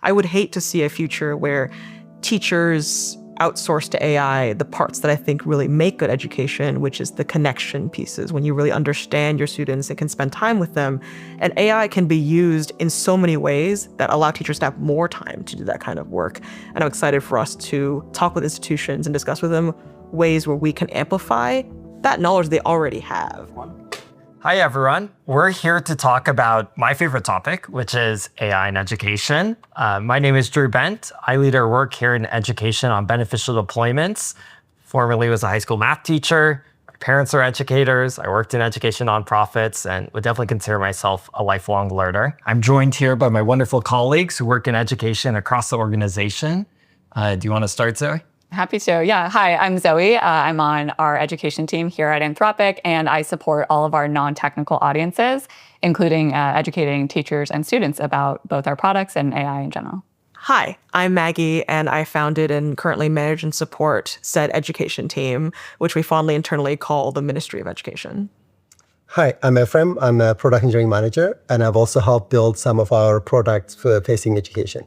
I would hate to see a future where teachers outsource to AI the parts that I think really make good education, which is the connection pieces, when you really understand your students and can spend time with them. And AI can be used in so many ways that allow teachers to have more time to do that kind of work. And I'm excited for us to talk with institutions and discuss with them ways where we can amplify that knowledge they already have. Hi, everyone. We're here to talk about my favorite topic, which is AI in education. My name is Drew Bent. I lead our work here in education on beneficial deployments. Formerly was a high school math teacher. My parents are educators. I worked in education nonprofits and would definitely consider myself a lifelong learner. I'm joined here by my wonderful colleagues who work in education across the organization. Do you want to start, Zoe? Happy to. Yeah. Hi, I'm Zoe. I'm on our education team here at Anthropic, and I support all of our non-technical audiences, including educating teachers and students about both our products and AI in general. Hi, I'm Maggie, and I founded and currently manage and support said education team, which we fondly internally call the Ministry of Education. Hi, I'm Ephraim. I'm a product engineering manager, and I've also helped build some of our products for facing education.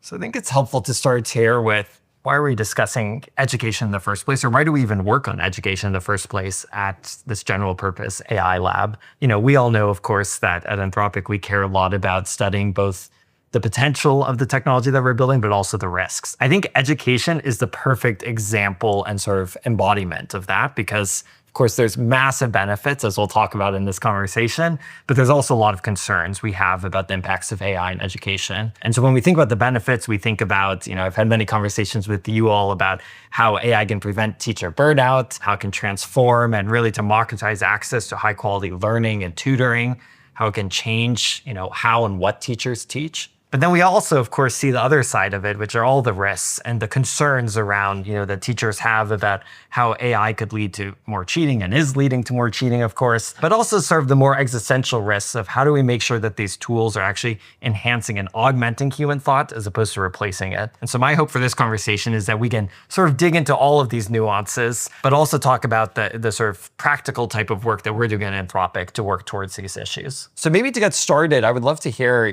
So I think it's helpful to start here with, why are we discussing education in the first place? Or why do we even work on education in the first place at this general purpose AI lab? We all know, of course, that at Anthropic, we care a lot about studying both the potential of the technology that we're building, but also the risks. I think education is the perfect example and sort of embodiment of that because, of course, there's massive benefits, as we'll talk about in this conversation, but there's also a lot of concerns we have about the impacts of AI in education. And so when we think about the benefits, we think about, I've had many conversations with you all about how AI can prevent teacher burnout, how it can transform and really democratize access to high quality learning and tutoring, how it can change, how and what teachers teach. But then we also, of course, see the other side of it, which are all the risks and the concerns around, that teachers have about how AI could lead to more cheating and is leading to more cheating, of course, but also sort of the more existential risks of how do we make sure that these tools are actually enhancing and augmenting human thought as opposed to replacing it. And so my hope for this conversation is that we can sort of dig into all of these nuances, but also talk about the sort of practical type of work that we're doing at Anthropic to work towards these issues. So maybe to get started, I would love to hear,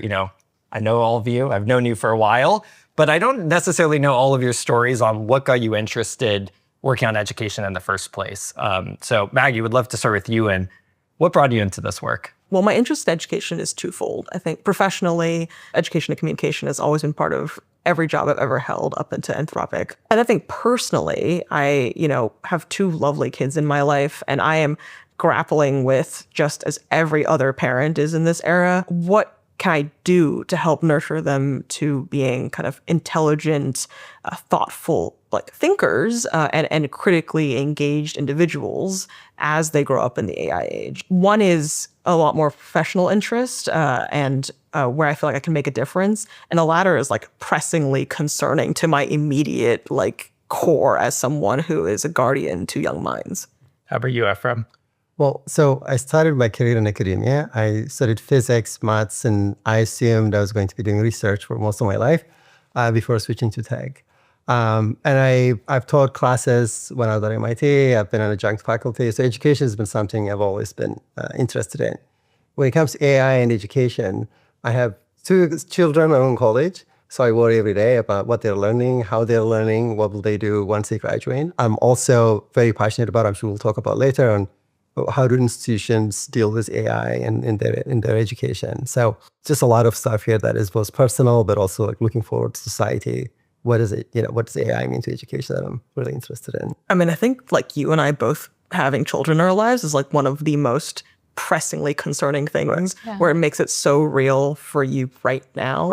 I know all of you, I've known you for a while, but I don't necessarily know all of your stories on what got you interested working on education in the first place. So Maggie, would love to start with you and what brought you into this work? Well, my interest in education is twofold. I think professionally, education and communication has always been part of every job I've ever held up into Anthropic. And I think personally, I, have two lovely kids in my life, and I am grappling with, just as every other parent is in this era, what can I do to help nurture them to being kind of intelligent, thoughtful, thinkers and critically engaged individuals as they grow up in the AI age? One is a lot more professional interest and where I feel like I can make a difference. And the latter is pressingly concerning to my immediate core as someone who is a guardian to young minds. How about you, Ephraim? Well, so I started my career in academia. I studied physics, maths, and I assumed I was going to be doing research for most of my life before switching to tech. And I've taught classes when I was at MIT. I've been an adjunct faculty. So education has been something I've always been interested in. When it comes to AI and education, I have two children in my own college. So I worry every day about what they're learning, how they're learning, what will they do once they graduate. I'm also very passionate about, I'm sure we'll talk about later, on how do institutions deal with AI in their education. So just a lot of stuff here that is both personal, but also looking forward to society. What is it, what does AI mean to education that I'm really interested in? I mean, I think you and I both having children in our lives is one of the most pressingly concerning things, right? Where it makes it so real for you right now.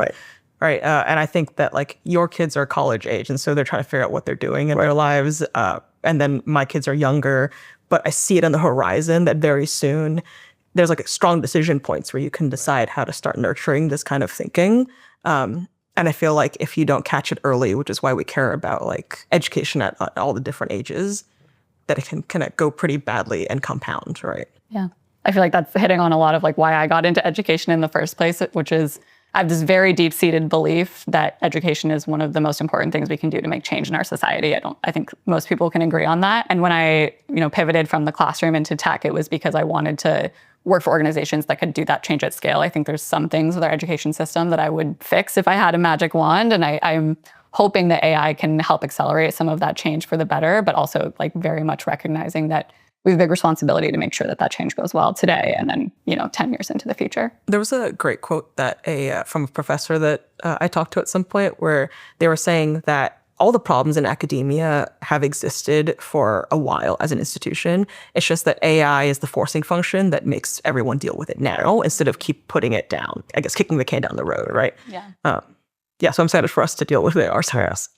Right. And I think that your kids are college age, and so they're trying to figure out what they're doing in their lives. And then my kids are younger, but I see it on the horizon that very soon there's strong decision points where you can decide how to start nurturing this kind of thinking. And I feel if you don't catch it early, which is why we care about education at all the different ages, that it can kind of go pretty badly and compound, right? Yeah. I feel that's hitting on a lot of why I got into education in the first place, which is I have this very deep-seated belief that education is one of the most important things we can do to make change in our society. I think most people can agree on that. And when I, pivoted from the classroom into tech, it was because I wanted to work for organizations that could do that change at scale. I think there's some things with our education system that I would fix if I had a magic wand, and I'm hoping that AI can help accelerate some of that change for the better, but also like very much recognizing that we have a big responsibility to make sure that that change goes well today and then, 10 years into the future. There was a great quote that from a professor that I talked to at some point where they were saying that all the problems in academia have existed for a while as an institution. It's just that AI is the forcing function that makes everyone deal with it now instead of keep putting it down, I guess, kicking the can down the road, right? Yeah. So I'm excited for us to deal with it ourselves.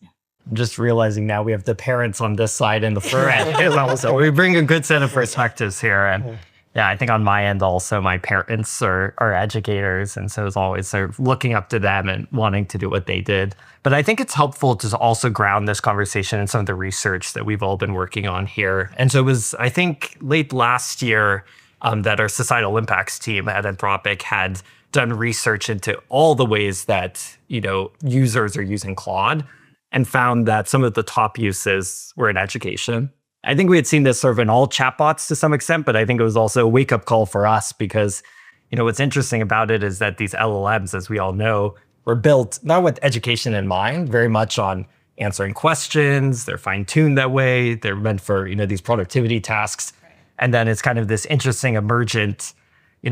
I'm just realizing now we have the parents on this side and the far end. So we bring a good set of perspectives here. And yeah, I think on my end also, my parents are educators. And so it's always sort of looking up to them and wanting to do what they did. But I think it's helpful to also ground this conversation in some of the research that we've all been working on here. And so it was, I think, late last year that our societal impacts team at Anthropic had done research into all the ways that, users are using Claude, and found that some of the top uses were in education. I think we had seen this sort of in all chatbots to some extent, but I think it was also a wake-up call for us because, what's interesting about it is that these LLMs, as we all know, were built not with education in mind, very much on answering questions. They're fine-tuned that way. They're meant for, these productivity tasks. Right. And then it's kind of this interesting emergent,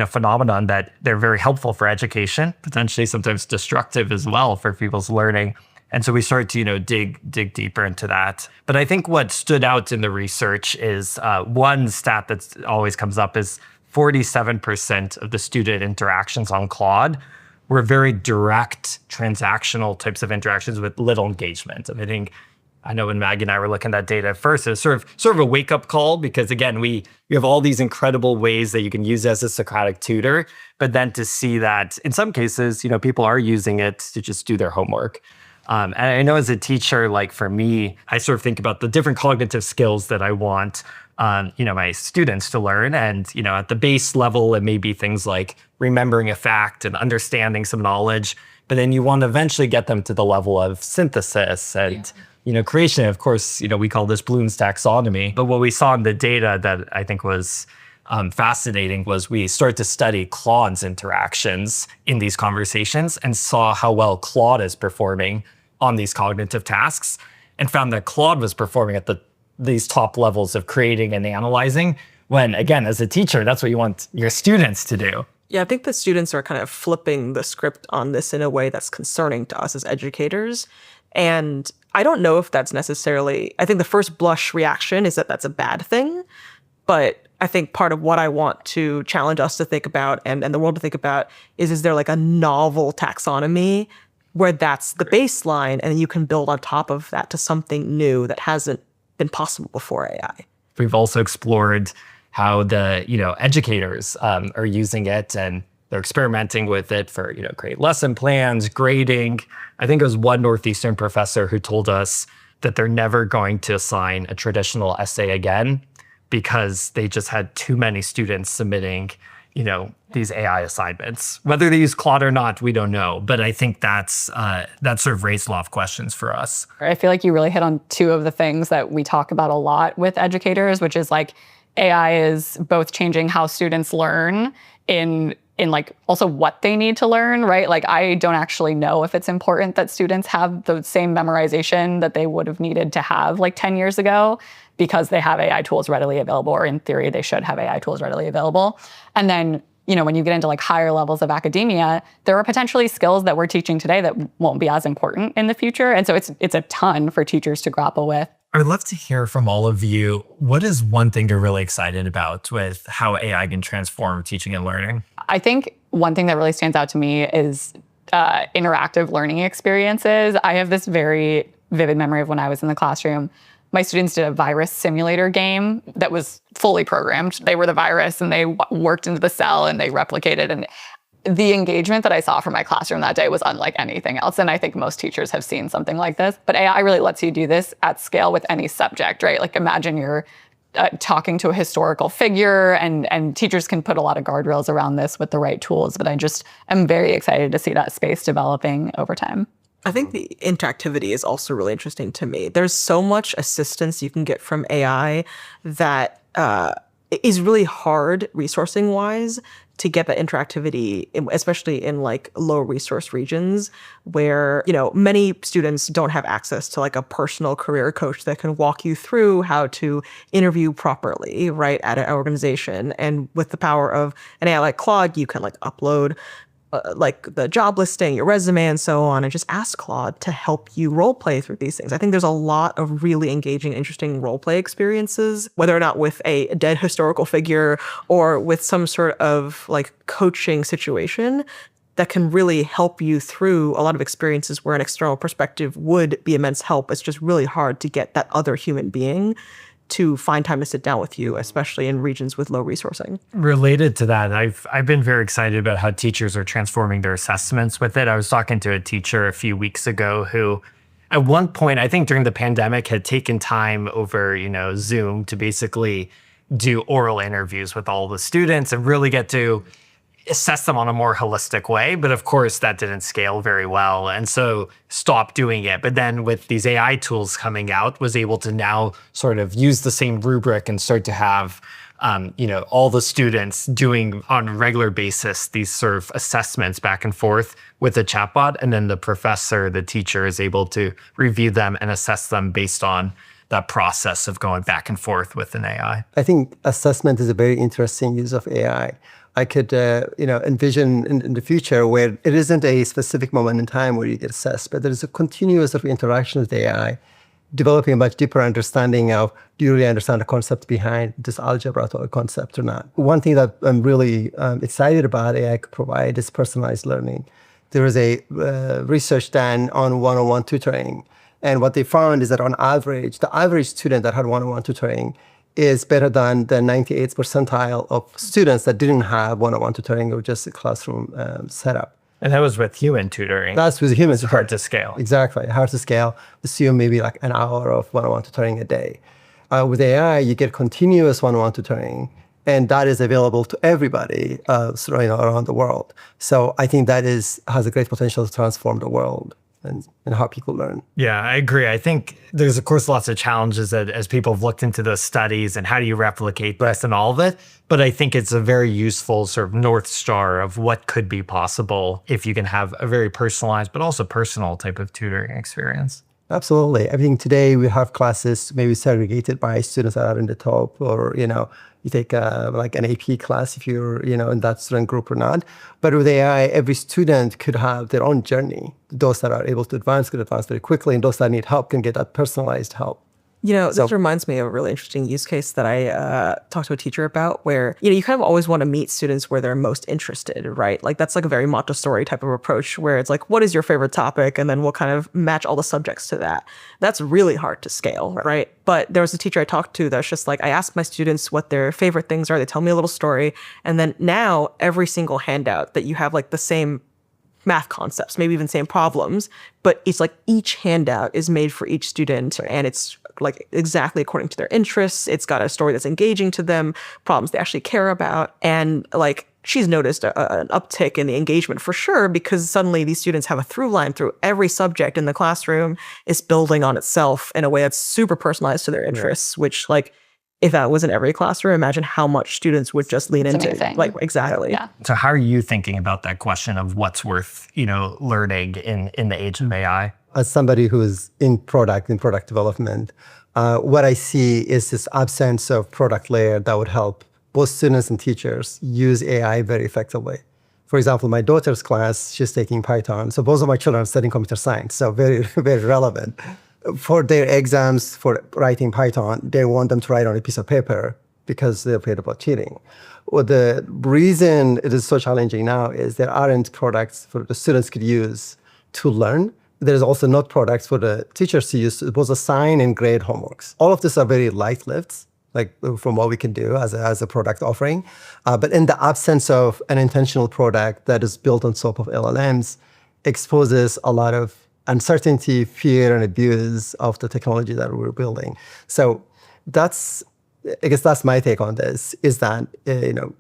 phenomenon that they're very helpful for education, potentially sometimes destructive as well for people's learning. And so we started to, dig deeper into that. But I think what stood out in the research is one stat that always comes up is 47% of the student interactions on Claude were very direct, transactional types of interactions with little engagement. And I know when Maggie and I were looking at that data at first, it was sort of a wake-up call because, again, we have all these incredible ways that you can use it as a Socratic tutor, but then to see that in some cases, people are using it to just do their homework. And I know as a teacher, like for me, I sort of think about the different cognitive skills that I want, my students to learn. And, at the base level, it may be things like remembering a fact and understanding some knowledge. But then you want to eventually get them to the level of synthesis and, creation. Of course, we call this Bloom's taxonomy. But what we saw in the data that I think was fascinating was we started to study Claude's interactions in these conversations and saw how well Claude is performing on these cognitive tasks and found that Claude was performing at these top levels of creating and analyzing when, again, as a teacher, that's what you want your students to do. Yeah, I think the students are kind of flipping the script on this in a way that's concerning to us as educators. And I don't know if that's necessarily, I think the first blush reaction is that that's a bad thing. But I think part of what I want to challenge us to think about and the world to think about is there like a novel taxonomy where that's the baseline and you can build on top of that to something new that hasn't been possible before AI. We've also explored how the educators are using it and they're experimenting with it for create lesson plans, grading. I think it was one Northeastern professor who told us that they're never going to assign a traditional essay again because they just had too many students submitting, these AI assignments. Whether they use Claude or not, we don't know. But I think that sort of raised a lot of questions for us. I feel like you really hit on two of the things that we talk about a lot with educators, which is like AI is both changing how students learn in like also what they need to learn, right? Like I don't actually know if it's important that students have the same memorization that they would have needed to have like 10 years ago because they have AI tools readily available, or in theory, they should have AI tools readily available. And then, when you get into like higher levels of academia, there are potentially skills that we're teaching today that won't be as important in the future. And so it's a ton for teachers to grapple with. I'd love to hear from all of you. What is one thing you're really excited about with how AI can transform teaching and learning? I think one thing that really stands out to me is interactive learning experiences. I have this very vivid memory of when I was in the classroom. My students did a virus simulator game that was fully programmed. They were the virus and they worked into the cell and they replicated. And the engagement that I saw from my classroom that day was unlike anything else. And I think most teachers have seen something like this. But AI really lets you do this at scale with any subject, right? Like imagine you're talking to a historical figure, and teachers can put a lot of guardrails around this with the right tools. But I just am very excited to see that space developing over time. I think the interactivity is also really interesting to me. There's so much assistance you can get from AI that is really hard resourcing wise to get that interactivity, especially in like low resource regions where, many students don't have access to like a personal career coach that can walk you through how to interview properly, right, at an organization. And with the power of an AI like Claude, you can like upload like the job listing, your resume, and so on, and just ask Claude to help you role play through these things. I think there's a lot of really engaging, interesting role play experiences, whether or not with a dead historical figure or with some sort of like coaching situation that can really help you through a lot of experiences where an external perspective would be immense help. It's just really hard to get that other human being to find time to sit down with you, especially in regions with low resourcing. Related to that, I've been very excited about how teachers are transforming their assessments with it. I was talking to a teacher a few weeks ago who, at one point, I think during the pandemic, had taken time over, Zoom to basically do oral interviews with all the students and really get to assess them on a more holistic way. But of course, that didn't scale very well. And so stopped doing it. But then with these AI tools coming out, was able to now sort of use the same rubric and start to have, all the students doing on a regular basis these sort of assessments back and forth with a chatbot. And then the professor, the teacher is able to review them and assess them based on that process of going back and forth with an AI. I think assessment is a very interesting use of AI. I could, envision in the future where it isn't a specific moment in time where you get assessed, but there is a continuous sort of interaction with AI, developing a much deeper understanding of, do you really understand the concept behind this algebra to a concept or not? One thing that I'm really excited about AI could provide is personalized learning. There was a research done on one-on-one tutoring. And what they found is that on average, the average student that had one-on-one tutoring is better than the 98th percentile of students that didn't have one-on-one tutoring or just a classroom setup. And that was with human tutoring. That's with humans. It's hard to scale. Exactly, hard to scale. Assume maybe like an hour of one-on-one tutoring a day. With AI, you get continuous one-on-one tutoring, and that is available to everybody around the world. So I think that has a great potential to transform the world and how people learn. Yeah, I agree. I think there's, of course, lots of challenges that as people have looked into those studies and how do you replicate this and all of it. But I think it's a very useful sort of North Star of what could be possible if you can have a very personalized, but also personal type of tutoring experience. Absolutely. I think today we have classes maybe segregated by students that are in the top, or, you take like an AP class if you're, in that student group or not. But with AI, every student could have their own journey. Those that are able to advance could advance very quickly, and those that need help can get that personalized help. This reminds me of a really interesting use case that I talked to a teacher about where, you kind of always want to meet students where they're most interested, right? Like that's like a very Montessori type of approach where it's like, what is your favorite topic? And then we'll kind of match all the subjects to that. That's really hard to scale, right? But there was a teacher I talked to that's just like, I ask my students what their favorite things are. They tell me a little story. And then now every single handout that you have like the same math concepts, maybe even same problems, but it's like each handout is made for each student and it's like exactly according to their interests. It's got a story that's engaging to them, problems they actually care about. And like she's noticed an uptick in the engagement for sure, because suddenly these students have a through line through every subject in the classroom is building on itself in a way that's super personalized to their interests, which like, if that was in every classroom, imagine how much students would just lean into. Amazing. Like, exactly. Yeah. So how are you thinking about that question of what's worth, learning in the age of AI? As somebody who's in product development, what I see is this absence of product layer that would help both students and teachers use AI very effectively. For example, my daughter's class, she's taking Python. So both of my children are studying computer science, so very, very relevant. For their exams for writing Python, they want them to write on a piece of paper because they're afraid about cheating. Well, the reason it is so challenging now is there aren't products for the students could use to learn. There's also not products for the teachers to use to both assign and grade homeworks. All of these are very light lifts, like from what we can do as a product offering. But in the absence of an intentional product that is built on top of LLMs, exposes a lot of uncertainty, fear, and abuse of the technology that we're building. So that's I guess that's my take on this, is that,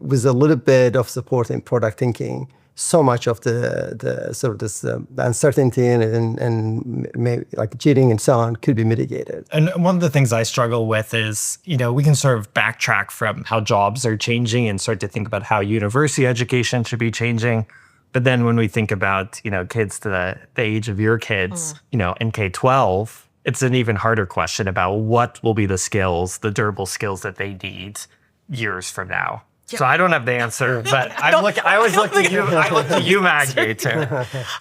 with a little bit of support in product thinking, so much of the sort of this the uncertainty and maybe like cheating and so on could be mitigated. And one of the things I struggle with is, we can sort of backtrack from how jobs are changing and start to think about how university education should be changing. But then when we think about, kids to the age of your kids, in K-12, it's an even harder question about what will be the skills, the durable skills that they need years from now. So I don't have the answer, but I always look to you. I look to you, Maggie, too.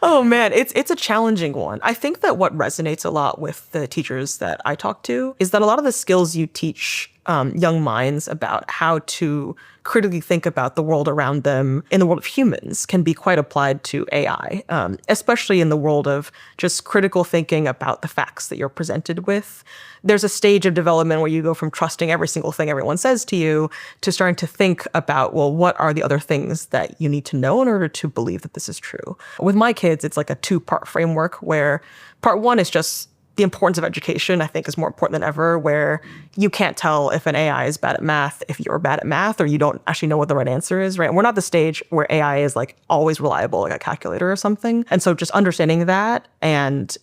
Oh man, it's a challenging one. I think that what resonates a lot with the teachers that I talk to is that a lot of the skills you teach young minds about how to critically think about the world around them in the world of humans can be quite applied to AI, especially in the world of just critical thinking about the facts that you're presented with. There's a stage of development where you go from trusting every single thing everyone says to you to starting to think about, well, what are the other things that you need to know in order to believe that this is true? With my kids, it's like a two-part framework where part one is just the importance of education, I think, is more important than ever, where you can't tell if an AI is bad at math if you're bad at math or you don't actually know what the right answer is, right? And we're not the stage where AI is like always reliable, like a calculator or something. And so just understanding that and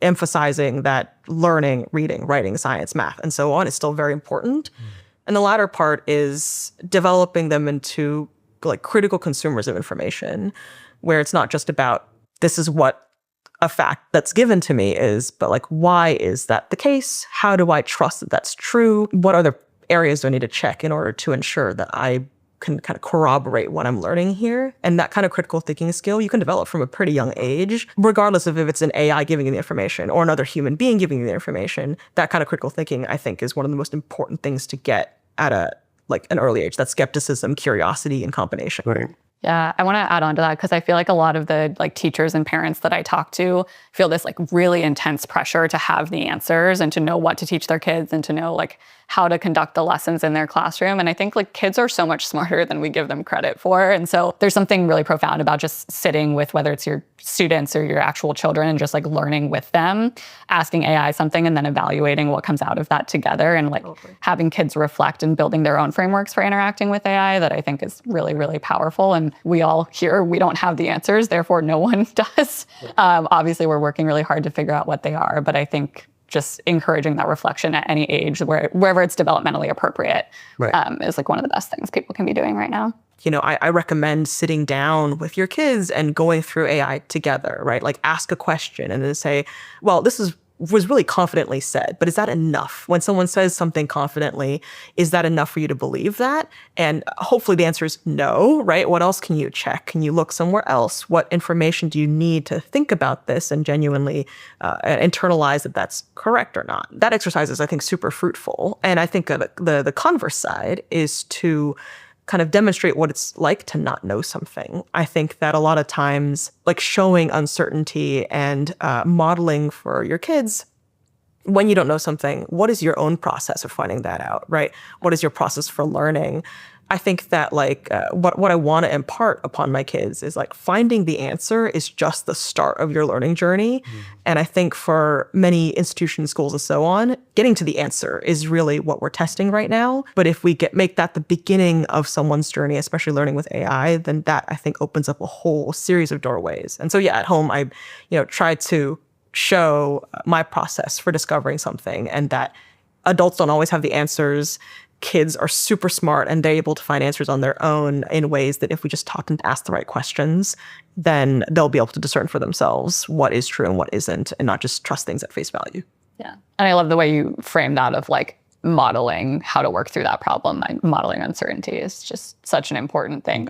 emphasizing that learning, reading, writing, science, math, and so on is still very important. And the latter part is developing them into like critical consumers of information, where it's not just about this is what a fact that's given to me is, but like, why is that the case? How do I trust that that's true? What other areas do I need to check in order to ensure that I can kind of corroborate what I'm learning here? And that kind of critical thinking skill you can develop from a pretty young age, regardless of if it's an AI giving you the information or another human being giving you the information. That kind of critical thinking, I think, is one of the most important things to get at an early age. That skepticism, curiosity, and combination. Right. Yeah, I want to add on to that because I feel like a lot of the teachers and parents that I talk to feel this really intense pressure to have the answers and to know what to teach their kids and to know how to conduct the lessons in their classroom. And I think kids are so much smarter than we give them credit for. And so there's something really profound about just sitting with whether it's your students or your actual children and just learning with them, asking AI something and then evaluating what comes out of that together and having kids reflect and building their own frameworks for interacting with AI that I think is really, really powerful. And we all here, we don't have the answers, therefore no one does. Obviously, we're working really hard to figure out what they are, but I think just encouraging that reflection at any age, wherever it's developmentally appropriate, is one of the best things people can be doing right now. I recommend sitting down with your kids and going through AI together, right? Ask a question and then say, well, this was really confidently said, but is that enough? When someone says something confidently, is that enough for you to believe that? And hopefully the answer is no, right? What else can you check? Can you look somewhere else? What information do you need to think about this and genuinely internalize that that's correct or not? That exercise is, I think, super fruitful. And I think the converse side is to kind of demonstrate what it's like to not know something. I think that a lot of times, showing uncertainty and modeling for your kids, when you don't know something, what is your own process of finding that out, right? What is your process for learning? I think that what I want to impart upon my kids is finding the answer is just the start of your learning journey. And I think for many institutions, schools, and so on, getting to the answer is really what we're testing right now. But if we make that the beginning of someone's journey, especially learning with AI, then that I think opens up a whole series of doorways. And so at home, I try to show my process for discovering something and that adults don't always have the answers. Kids are super smart and they're able to find answers on their own in ways that if we just taught them to ask the right questions, then they'll be able to discern for themselves what is true and what isn't, and not just trust things at face value. Yeah. And I love the way you frame that of modeling how to work through that problem. Modeling uncertainty is just such an important thing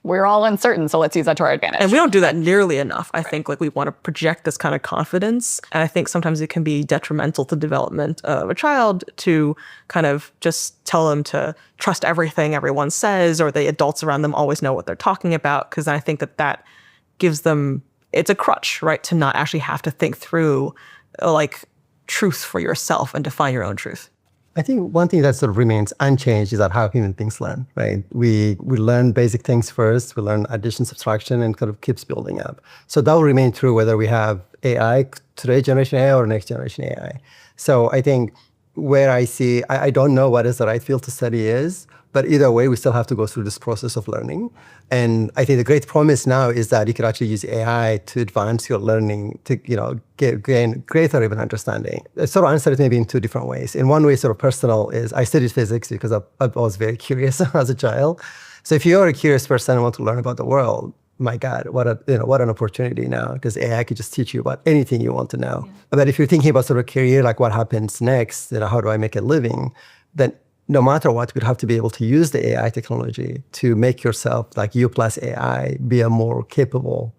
we're all uncertain, so let's use that to our advantage. And we don't do that nearly enough. I think we want to project this kind of confidence. And I think sometimes it can be detrimental to development of a child to kind of just tell them to trust everything everyone says, or the adults around them always know what they're talking about. Because I think that gives them, it's a crutch, right? To not actually have to think through truth for yourself and define your own truth. I think one thing that sort of remains unchanged is that how human beings learn, right? We learn basic things first, we learn addition, subtraction, and kind of keeps building up. So that will remain true whether we have AI, today's generation AI or next generation AI. So I think where I see, I don't know what is the right field to study is, but either way, we still have to go through this process of learning. And I think the great promise now is that you could actually use AI to advance your learning to, gain greater even understanding. I sort of answer it maybe in two different ways. In one way, sort of personal is I studied physics because I was very curious as a child. So if you're a curious person and want to learn about the world, my God, what an opportunity now, because AI could just teach you about anything you want to know. Yeah. But if you're thinking about sort of career, like what happens next, how do I make a living, then no matter what, we'd have to be able to use the AI technology to make yourself, like you plus AI, be a more capable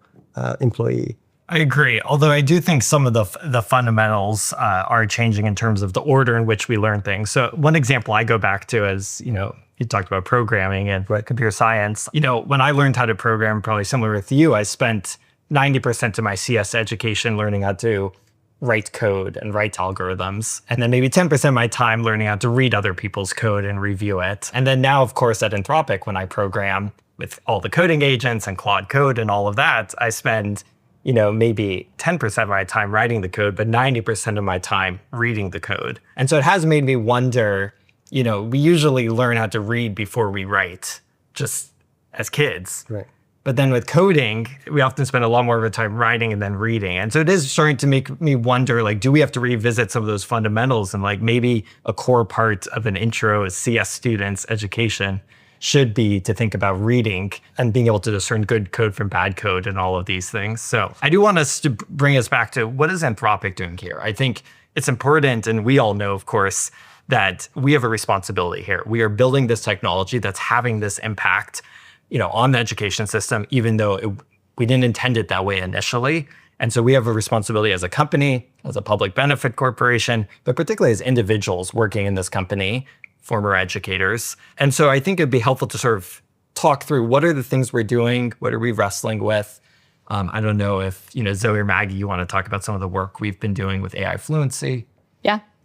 employee. I agree. Although I do think some of the fundamentals are changing in terms of the order in which we learn things. So one example I go back to is, you talked about programming and computer science. When I learned how to program, probably similar with you, I spent 90% of my CS education learning how to write code and write algorithms. And then maybe 10% of my time learning how to read other people's code and review it. And then now, of course, at Anthropic, when I program with all the coding agents and Claude Code and all of that, I spend maybe 10% of my time writing the code, but 90% of my time reading the code. And so it has made me wonder, we usually learn how to read before we write, just as kids. Right. But then with coding, we often spend a lot more of our time writing and then reading. And so it is starting to make me wonder, do we have to revisit some of those fundamentals? And maybe a core part of an intro as CS students' education should be to think about reading and being able to discern good code from bad code and all of these things. So I do want us to bring us back to what is Anthropic doing here? I think it's important, and we all know, of course, that we have a responsibility here. We are building this technology that's having this impact, on the education system, even though we didn't intend it that way initially. And so we have a responsibility as a company, as a public benefit corporation, but particularly as individuals working in this company, former educators. And so I think it'd be helpful to sort of talk through what are the things we're doing, what are we wrestling with. I don't know if, Zoe or Maggie, you want to talk about some of the work we've been doing with AI fluency.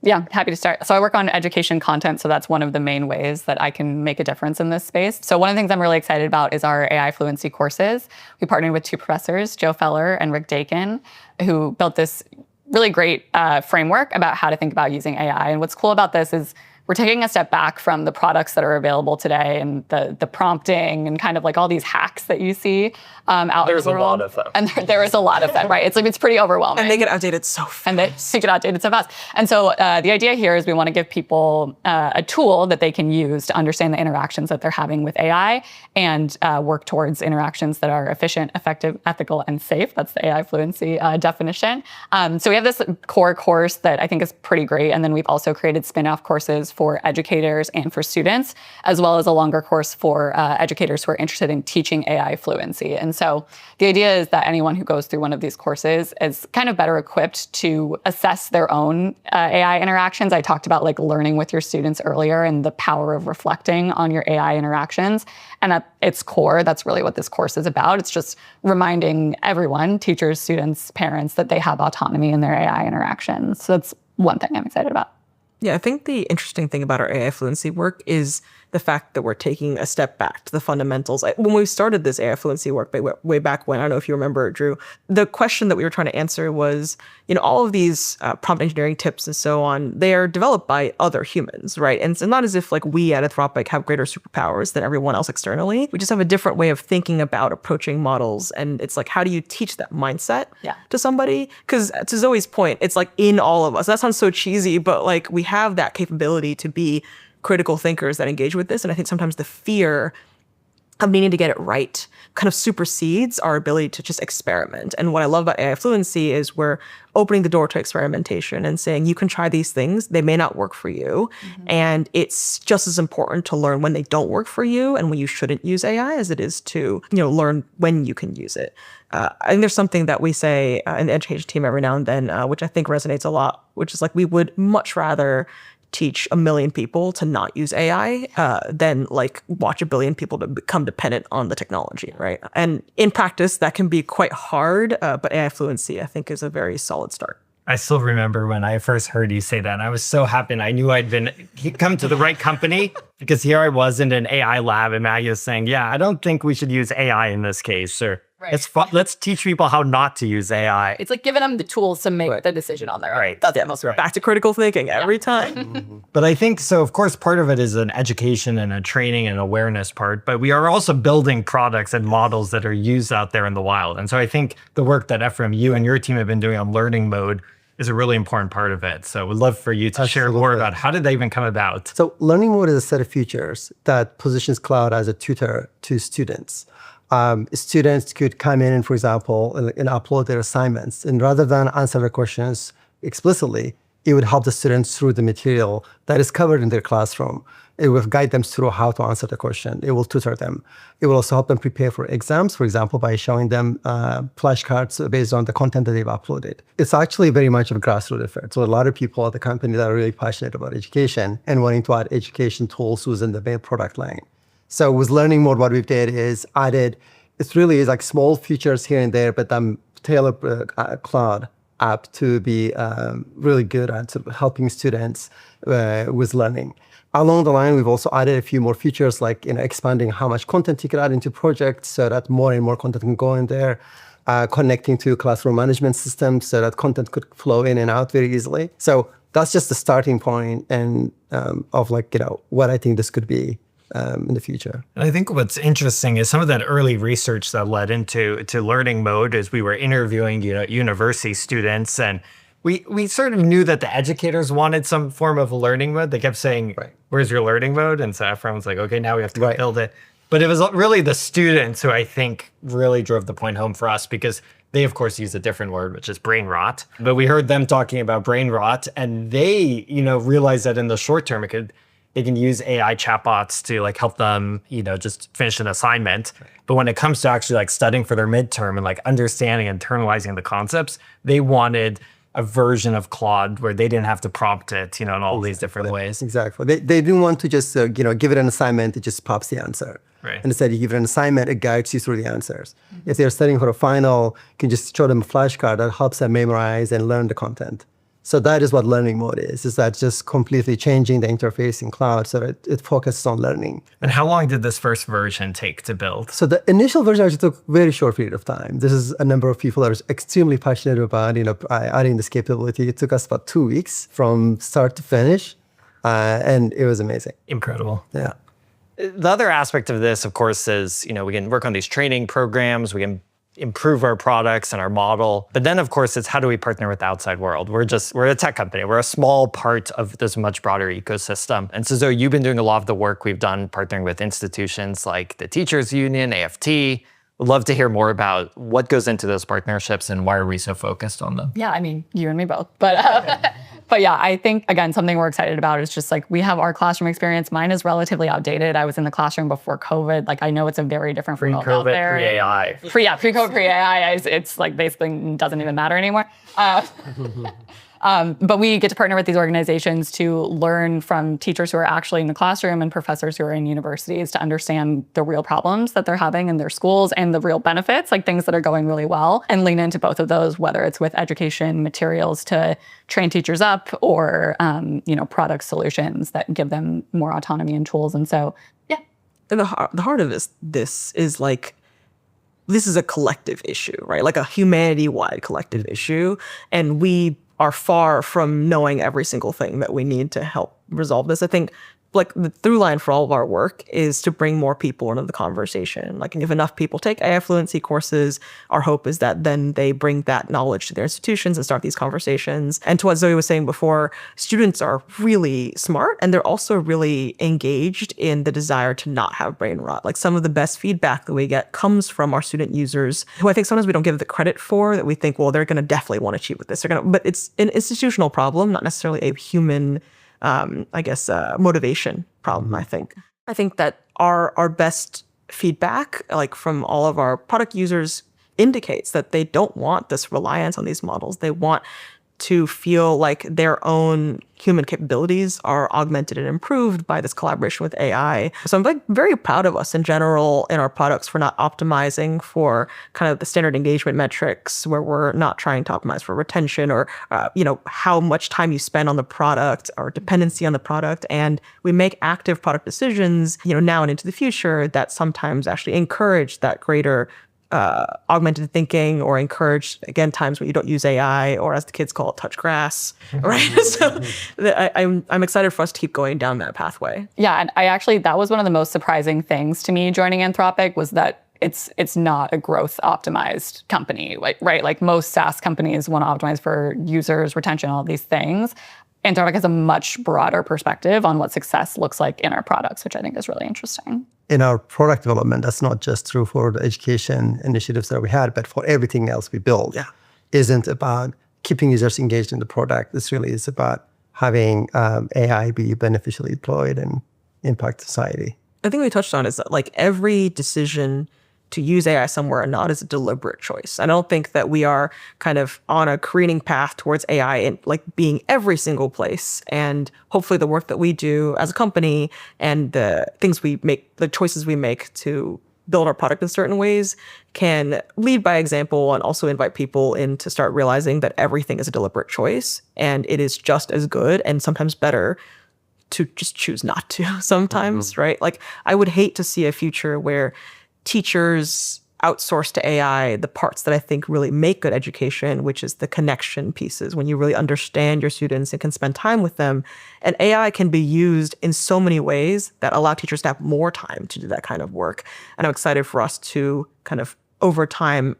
Yeah, happy to start. So I work on education content, so that's one of the main ways that I can make a difference in this space. So one of the things I'm really excited about is our AI fluency courses. We partnered with two professors, Joe Feller and Rick Dakin, who built this really great framework about how to think about using AI. And what's cool about this is we're taking a step back from the products that are available today and the prompting and kind of all these hacks that you see out There's in the world. a lot of them. And there is a lot of them, right? It's pretty overwhelming. And they get outdated so fast. And they get outdated so fast. And so the idea here is we want to give people a tool that they can use to understand the interactions that they're having with AI and work towards interactions that are efficient, effective, ethical, and safe. That's the AI fluency definition. So we have this core course that I think is pretty great. And then we've also created spin-off courses for educators and for students, as well as a longer course for educators who are interested in teaching AI fluency. And so the idea is that anyone who goes through one of these courses is kind of better equipped to assess their own AI interactions. I talked about learning with your students earlier and the power of reflecting on your AI interactions. And at its core, that's really what this course is about. It's just reminding everyone, teachers, students, parents, that they have autonomy in their AI interactions. So that's one thing I'm excited about. Yeah, I think the interesting thing about our AI fluency work is the fact that we're taking a step back to the fundamentals. When we started this AI fluency work way back when, I don't know if you remember, Drew, the question that we were trying to answer was, all of these prompt engineering tips and so on, they are developed by other humans, right? And it's not as if we at Anthropic have greater superpowers than everyone else externally. We just have a different way of thinking about approaching models. And it's how do you teach that mindset to somebody? Because to Zoe's point, it's in all of us. That sounds so cheesy, but we have that capability to be critical thinkers that engage with this. And I think sometimes the fear of needing to get it right kind of supersedes our ability to just experiment. And what I love about AI fluency is we're opening the door to experimentation and saying, you can try these things. They may not work for you. Mm-hmm. And it's just as important to learn when they don't work for you and when you shouldn't use AI as it is to, learn when you can use it. I think there's something that we say in the education team every now and then, which I think resonates a lot, which is we would much rather teach 1 million people to not use AI than watch 1 billion people to become dependent on the technology, right? And in practice, that can be quite hard, but AI fluency, I think, is a very solid start. I still remember when I first heard you say that, and I was so happy. And I knew I'd come to the right company because here I was in an AI lab and Maggie was saying, yeah, I don't think we should use AI in this case. Or It's fun. Let's teach people how not to use AI. It's like giving them the tools to make the decision on their own. Right. That's most back to critical thinking every time. But I think so, of course, part of it is an education and a training and awareness part, but we are also building products and models that are used out there in the wild. And so I think the work that Ephraim, you and your team have been doing on learning mode is a really important part of it. So we'd love for you to share more about how did they even come about? So learning mode is a set of features that positions cloud as a tutor to students. Students could come in and, for example, and upload their assignments. And rather than answer the questions explicitly, it would help the students through the material that is covered in their classroom. It will guide them through how to answer the question. It will tutor them. It will also help them prepare for exams, for example, by showing them flashcards based on the content that they've uploaded. It's actually very much of a grassroots effort. So a lot of people at the company that are really passionate about education and wanting to add education tools within the main product line. So with learning mode, what we did is added, it really is like small features here and there, but tailored cloud app to be really good at sort of helping students with learning. Along the line, we've also added a few more features like expanding how much content you can add into projects so that more and more content can go in there, connecting to classroom management systems so that content could flow in and out very easily. So that's just the starting point and of what I think this could be in the future. And I think what's interesting is some of that early research that led into learning mode is we were interviewing university students, and we sort of knew that the educators wanted some form of a learning mode. They kept saying, where's your learning mode? And so Ephraim was like, okay, now we have to build it. But it was really the students who I think really drove the point home for us, because they, of course, use a different word, which is brain rot. But we heard them talking about brain rot, and they, realized that in the short term, they can use AI chatbots to help them, just finish an assignment. But when it comes to actually studying for their midterm and understanding, internalizing the concepts, they wanted a version of Claude where they didn't have to prompt it, in all these different ways. Exactly. They didn't want to just, give it an assignment, it just pops the answer. Right. And instead, you give it an assignment, it guides you through the answers. If they're studying for a final, you can just show them a flashcard that helps them memorize and learn the content. So that is what learning mode is that just completely changing the interface in cloud so that it focuses on learning. And how long did this first version take to build? So the initial version actually took a very short period of time. This is a number of people that are extremely passionate about adding this capability. It took us about 2 weeks from start to finish, and it was amazing. Incredible. Yeah. The other aspect of this, of course, is, we can work on these training programs, we can improve our products and our model. But then, of course, it's how do we partner with the outside world? We're a tech company. We're a small part of this much broader ecosystem. And so Zoe, you've been doing a lot of the work we've done partnering with institutions like the Teachers Union, AFT. We'd love to hear more about what goes into those partnerships and why are we so focused on them? Yeah, I mean, you and me both. But yeah, I think, again, something we're excited about is just we have our classroom experience. Mine is relatively outdated. I was in the classroom before COVID. I know it's a very different world out there. Pre-AI. Pre-COVID, pre-AI. It's basically doesn't even matter anymore. But we get to partner with these organizations to learn from teachers who are actually in the classroom and professors who are in universities to understand the real problems that they're having in their schools and the real benefits, things that are going really well, and lean into both of those, whether it's with education materials to train teachers up or, product solutions that give them more autonomy and tools. And so, yeah. And the heart of this is this is a collective issue, right? Like a humanity-wide collective issue. And we are far from knowing every single thing that we need to help resolve this. I think the through line for all of our work is to bring more people into the conversation. If enough people take AI fluency courses, our hope is that then they bring that knowledge to their institutions and start these conversations. And to what Zoe was saying before, students are really smart and they're also really engaged in the desire to not have brain rot. Some of the best feedback that we get comes from our student users, who I think sometimes we don't give the credit for, that we think, well, they're going to definitely want to cheat with this. But it's an institutional problem, not necessarily a human motivation problem, I think. I think that our best feedback, from all of our product users, indicates that they don't want this reliance on these models. They want to feel like their own human capabilities are augmented and improved by this collaboration with AI. So I'm very proud of us in general in our products for not optimizing for kind of the standard engagement metrics, where we're not trying to optimize for retention or how much time you spend on the product or dependency on the product. And we make active product decisions now and into the future that sometimes actually encourage that greater augmented thinking or encourage, again, times when you don't use AI, or as the kids call it, touch grass, right? So I'm excited for us to keep going down that pathway. Yeah, and that was one of the most surprising things to me joining Anthropic was that it's not a growth optimized company, right? Like most SaaS companies want to optimize for users, retention, all these things. Anthropic has a much broader perspective on what success looks like in our products, which I think is really interesting. In our product development, that's not just true for the education initiatives that we had, but for everything else we build. Isn't about keeping users engaged in the product. This really is about having AI be beneficially deployed and impact society. I think we touched on is that like every decision to use AI somewhere or not is a deliberate choice. I don't think that we are kind of on a careening path towards AI and like being every single place. And hopefully the work that we do as a company and the things we make, the choices we make to build our product in certain ways can lead by example and also invite people in to start realizing that everything is a deliberate choice and it is just as good and sometimes better to just choose not to sometimes, right? Like I would hate to see a future where teachers outsource to AI the parts that I think really make good education, which is the connection pieces, when you really understand your students and can spend time with them. And AI can be used in so many ways that allow teachers to have more time to do that kind of work. And I'm excited for us to kind of over time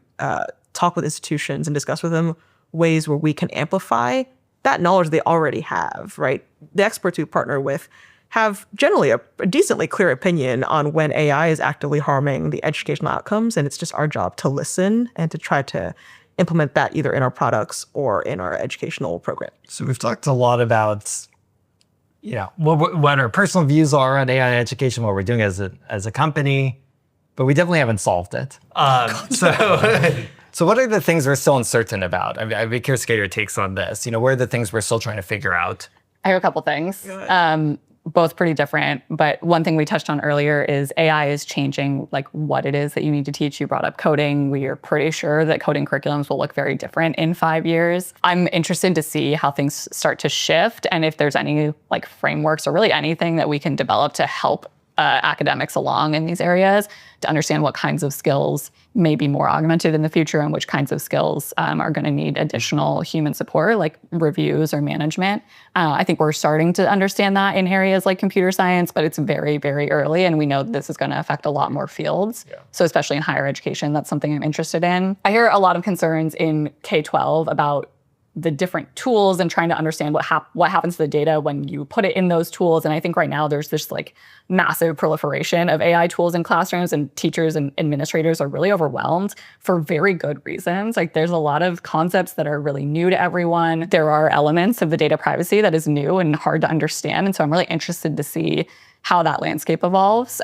talk with institutions and discuss with them ways where we can amplify that knowledge they already have, right? The experts we partner with have generally a decently clear opinion on when AI is actively harming the educational outcomes. And it's just our job to listen and to try to implement that either in our products or in our educational program. So we've talked a lot about, what our personal views are on AI education, what we're doing as a company, but we definitely haven't solved it. So what are the things we're still uncertain about? I'd be curious to get your takes on this. What are the things we're still trying to figure out? I have a couple things. Both pretty different, but one thing we touched on earlier is AI is changing like what it is that you need to teach. You brought up coding. We are pretty sure that coding curriculums will look very different in 5 years. I'm interested to see how things start to shift and if there's any like frameworks or really anything that we can develop to help academics along in these areas to understand what kinds of skills may be more augmented in the future and which kinds of skills are going to need additional human support, like reviews or management. I think we're starting to understand that in areas like computer science, but it's very, very early, and we know this is going to affect a lot more fields. So especially in higher education, that's something I'm interested in. I hear a lot of concerns in K-12 about the different tools and trying to understand what happens to the data when you put it in those tools. And I think right now there's this like massive proliferation of AI tools in classrooms, and teachers and administrators are really overwhelmed for very good reasons. Like there's a lot of concepts that are really new to everyone. There are elements of the data privacy that is new and hard to understand. And so I'm really interested to see how that landscape evolves,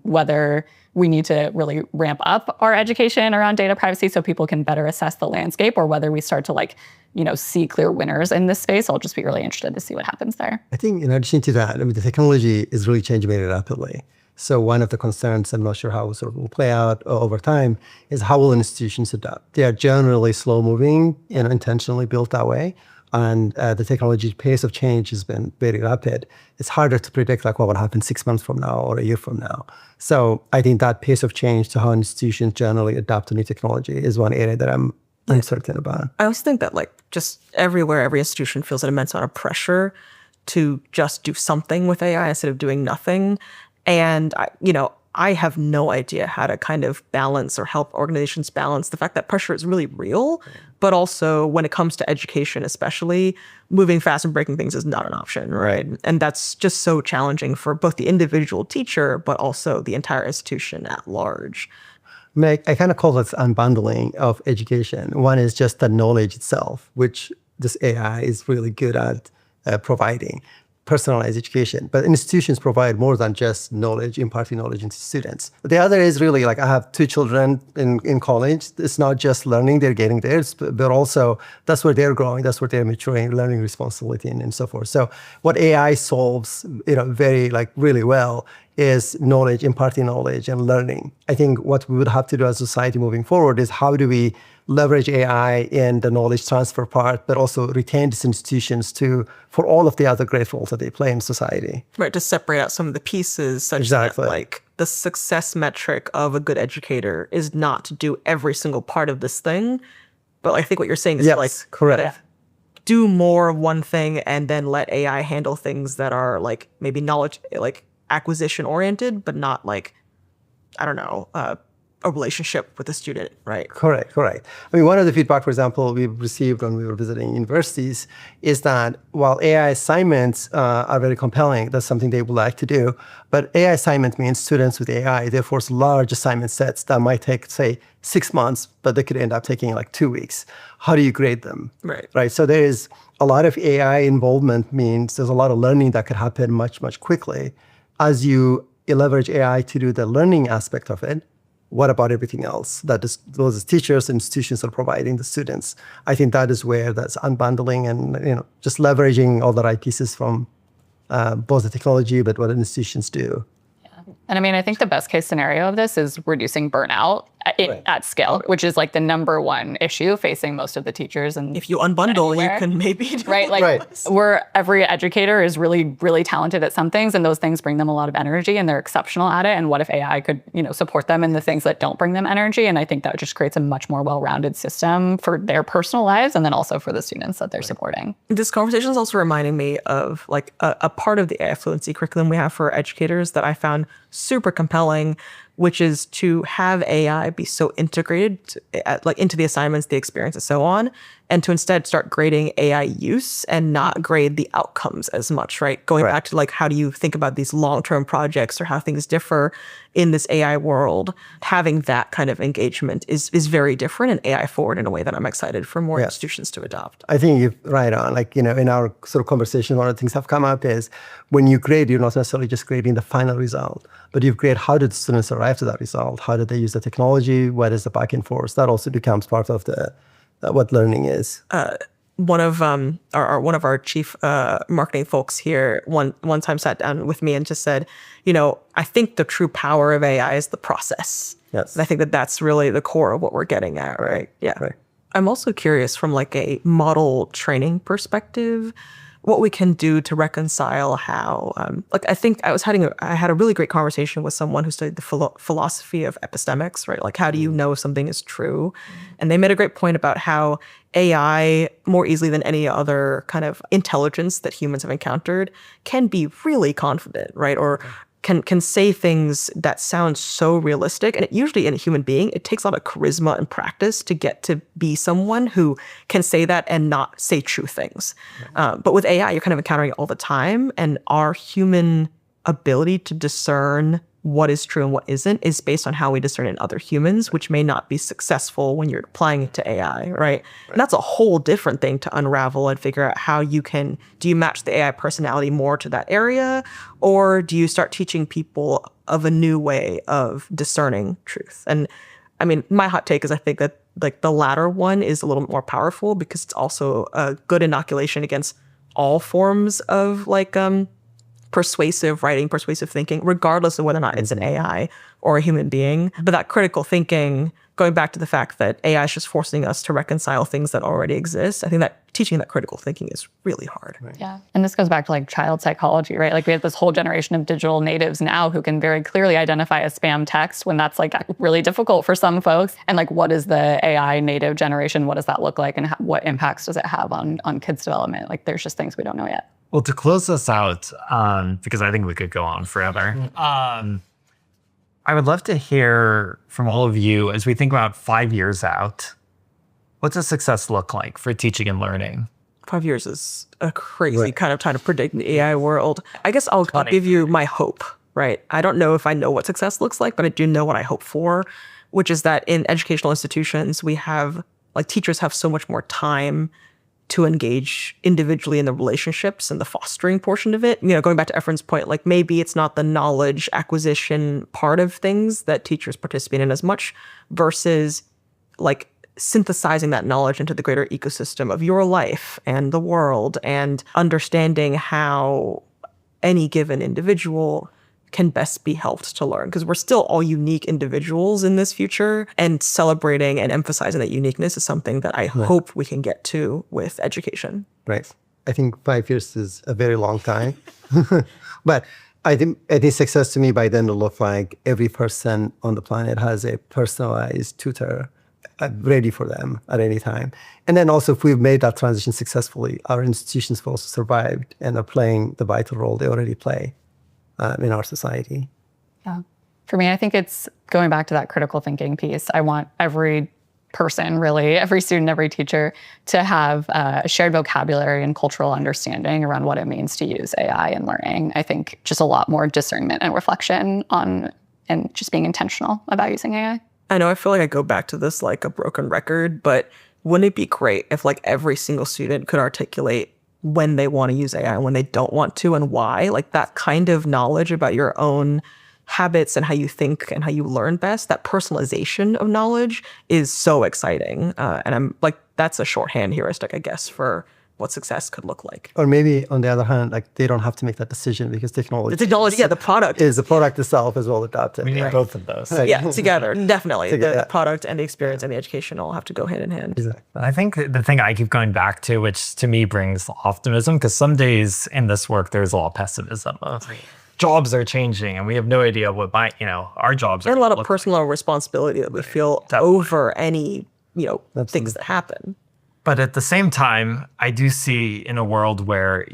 whether we need to really ramp up our education around data privacy so people can better assess the landscape, or whether we start to see clear winners in this space. I'll just be really interested to see what happens there. I think in addition to that, the technology is really changing very rapidly. So one of the concerns, I'm not sure how it sort of will play out over time, is how will institutions adapt? They are generally slow moving and intentionally built that way. And the technology pace of change has been very rapid. It's harder to predict like what will happen 6 months from now or a year from now. So I think that pace of change to how institutions generally adapt to new technology is one area that I'm uncertain about. I also think that like just everywhere, every institution feels an immense amount of pressure to just do something with AI instead of doing nothing. And I have no idea how to kind of balance or help organizations balance the fact that pressure is really real, but also when it comes to education, especially, moving fast and breaking things is not an option, right? And that's just so challenging for both the individual teacher, but also the entire institution at large. Meg, I kind of call this unbundling of education. One is just the knowledge itself, which this AI is really good at providing. Personalized education, but institutions provide more than just knowledge, imparting knowledge into students. The other is really like I have 2 children in college. It's not just learning, they're getting there, but also that's where they're growing, that's where they're maturing, learning responsibility and so forth. So what AI solves, very really well is knowledge, imparting knowledge and learning. I think what we would have to do as a society moving forward is how do we leverage AI in the knowledge transfer part, but also retain these institutions for all of the other great roles that they play in society. Right, to separate out some of the pieces such Exactly. that like the success metric of a good educator is not to do every single part of this thing. But I think what you're saying is Yes, like correct. do more of one thing and then let AI handle things that are like maybe knowledge like acquisition oriented, but not like, I don't know, a relationship with the student, right? Correct. I mean, one of the feedback, for example, we received when we were visiting universities is that while AI assignments are very compelling, that's something they would like to do, but AI assignment means students with AI, therefore large assignment sets that might take, say, 6 months, but they could end up taking like 2 weeks. How do you grade them? Right. So there is a lot of AI involvement means there's a lot of learning that could happen much, much quickly. As you leverage AI to do the learning aspect of it, what about everything else that those teachers and institutions are providing the students? I think that is where that's unbundling and just leveraging all the right pieces from both the technology, but what institutions do. And I mean, I think the best case scenario of this is reducing burnout at scale, which is like the number one issue facing most of the teachers. And If you unbundle, anywhere. you can maybe do right, like Right. every educator is really, really talented at some things, and those things bring them a lot of energy, and they're exceptional at it. And what if AI could, support them in the things that don't bring them energy? And I think that just creates a much more well-rounded system for their personal lives, and then also for the students that they're supporting. This conversation is also reminding me of like a part of the AI fluency curriculum we have for educators that I found super compelling, which is to have AI be so integrated into the assignments, the experience, and so on, and to instead start grading AI use and not grade the outcomes as much, right? Going back to like, how do you think about these long-term projects or how things differ in this AI world? Having that kind of engagement is very different and AI forward in a way that I'm excited for more institutions to adopt. I think you're right on. Like, in our sort of conversation, one of the things that have come up is when you grade, you're not necessarily just grading the final result, but you grade how did the students arrive to that result? How did they use the technology? What is the back and forth? That also becomes part of what learning is. One of our chief marketing folks here one time sat down with me and just said, I think the true power of AI is the process. Yes. And I think that that's really the core of what we're getting at, right? Yeah. Right. I'm also curious from like a model training perspective, what we can do to reconcile how, I think I had a really great conversation with someone who studied the philosophy of epistemics, right? Like, how do you know if something is true? And they made a great point about how AI, more easily than any other kind of intelligence that humans have encountered, can be really confident, right? Or can say things that sound so realistic. And usually in a human being, it takes a lot of charisma and practice to get to be someone who can say that and not say true things. But with AI, you're kind of encountering it all the time. And our human ability to discern what is true and what isn't is based on how we discern in other humans, which may not be successful when you're applying it to AI, right? And that's a whole different thing to unravel and figure out how do you match the AI personality more to that area? Or do you start teaching people of a new way of discerning truth? And I mean, my hot take is I think that like the latter one is a little bit more powerful because it's also a good inoculation against all forms of like, persuasive writing, persuasive thinking, regardless of whether or not it's an AI or a human being. But that critical thinking, going back to the fact that AI is just forcing us to reconcile things that already exist, I think that teaching that critical thinking is really hard. Right. Yeah. And this goes back to like child psychology, right? Like we have this whole generation of digital natives now who can very clearly identify a spam text when that's like really difficult for some folks. And like, what is the AI native generation? What does that look like? And what impacts does it have on kids' development? Like there's just things we don't know yet. Well, to close this out, because I think we could go on forever, I would love to hear from all of you as we think about 5 years out, what does success look like for teaching and learning? 5 years is a crazy kind of time to predict the AI world. I guess I'll give you my hope, right? I don't know if I know what success looks like, but I do know what I hope for, which is that in educational institutions, we have, like teachers have so much more time to engage individually in the relationships and the fostering portion of it. Going back to Efren's point, like maybe it's not the knowledge acquisition part of things that teachers participate in as much versus like synthesizing that knowledge into the greater ecosystem of your life and the world and understanding how any given individual can best be helped to learn, because we're still all unique individuals in this future, and celebrating and emphasizing that uniqueness is something that I hope we can get to with education. Right. I think 5 years is a very long time. But I think success to me by then will look like every person on the planet has a personalized tutor ready for them at any time. And then also, if we've made that transition successfully, our institutions have also survived and are playing the vital role they already play in our society. Yeah. For me, I think it's going back to that critical thinking piece. I want every person, really, every student, every teacher, to have a shared vocabulary and cultural understanding around what it means to use AI in learning. I think just a lot more discernment and reflection on, and just being intentional about using AI. I know I feel like I go back to this like a broken record, but wouldn't it be great if like every single student could articulate when they want to use AI and when they don't want to and why? Like that kind of knowledge about your own habits and how you think and how you learn best, that personalization of knowledge is so exciting. And I'm like, that's a shorthand heuristic, I guess, for what success could look like. Or maybe on the other hand, like they don't have to make that decision because technology. The technology, yeah, the product is the product itself as well adapted. We need both of those. Yeah, together, definitely. Together. The product and the experience and the education all have to go hand in hand. Exactly. I think the thing I keep going back to, which to me brings optimism, because some days in this work, there's a lot of pessimism of jobs are changing and we have no idea what our jobs are. And a lot of look personal responsibility that we feel over any, things that happen. But at the same time, I do see in a world where,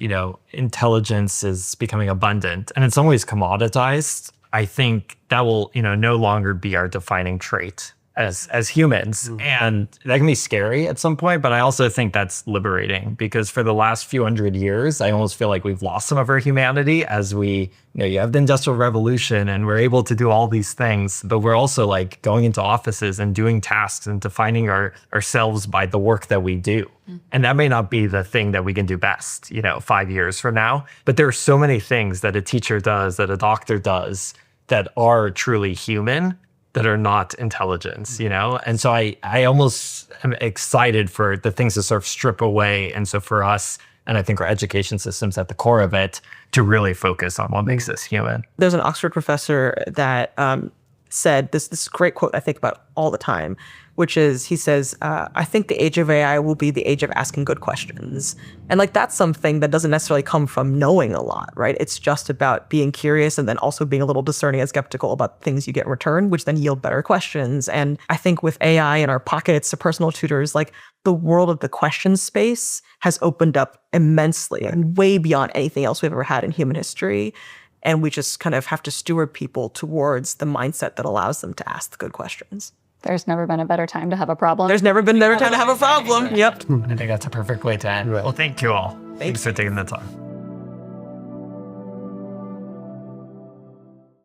intelligence is becoming abundant and it's always commoditized, I think that will, no longer be our defining trait as humans. And that can be scary at some point, but I also think that's liberating, because for the last few hundred years, I almost feel like we've lost some of our humanity as we, you have the Industrial Revolution and we're able to do all these things, but we're also like going into offices and doing tasks and defining ourselves by the work that we do. And that may not be the thing that we can do best, 5 years from now, but there are so many things that a teacher does, that a doctor does, that are truly human, that are not intelligence, And so I almost am excited for the things to sort of strip away. And so for us, and I think our education system's at the core of it, to really focus on what makes us human. There's an Oxford professor that said this great quote I think about all the time, which is, he says, I think the age of AI will be the age of asking good questions. And like, that's something that doesn't necessarily come from knowing a lot, right? It's just about being curious and then also being a little discerning and skeptical about things you get in return, which then yield better questions. And I think with AI in our pockets to personal tutors, like the world of the question space has opened up immensely and way beyond anything else we've ever had in human history. And we just kind of have to steward people towards the mindset that allows them to ask the good questions. There's never been a better time to have a problem. There's never been a better time to have a problem. Yep. I think that's a perfect way to end. Right. Well, thank you all. Thanks for taking the time.